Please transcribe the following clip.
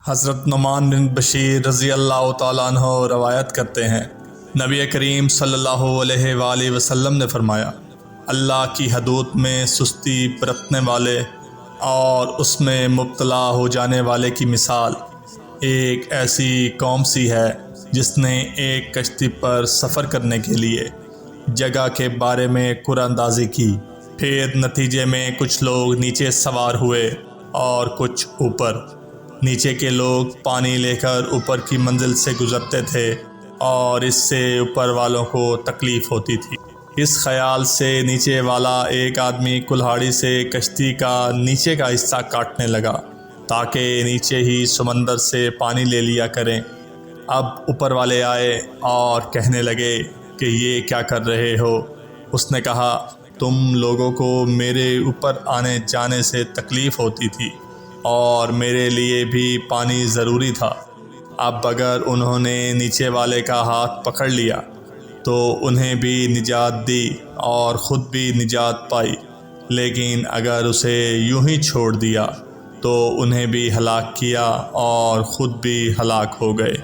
حضرت نعمان بن بشیر رضی اللہ تعالیٰ عنہ روایت کرتے ہیں، نبی کریم صلی اللہ علیہ وآلہ وسلم نے فرمایا، اللہ کی حدود میں سستی برتنے والے اور اس میں مبتلا ہو جانے والے کی مثال ایک ایسی قوم سی ہے جس نے ایک کشتی پر سفر کرنے کے لیے جگہ کے بارے میں قرعہ اندازی کی، پھر نتیجے میں کچھ لوگ نیچے سوار ہوئے اور کچھ اوپر۔ نیچے کے لوگ پانی لے کر اوپر کی منزل سے گزرتے تھے اور اس سے اوپر والوں کو تکلیف ہوتی تھی۔ اس خیال سے نیچے والا ایک آدمی کلہاڑی سے کشتی کا نیچے کا حصہ کاٹنے لگا تاکہ نیچے ہی سمندر سے پانی لے لیا کریں۔ اب اوپر والے آئے اور کہنے لگے کہ یہ کیا کر رہے ہو؟ اس نے کہا، تم لوگوں کو میرے اوپر آنے جانے سے تکلیف ہوتی تھی اور میرے لیے بھی پانی ضروری تھا۔ اب اگر انہوں نے نیچے والے کا ہاتھ پکڑ لیا تو انہیں بھی نجات دی اور خود بھی نجات پائی، لیکن اگر اسے یوں ہی چھوڑ دیا تو انہیں بھی ہلاک کیا اور خود بھی ہلاک ہو گئے۔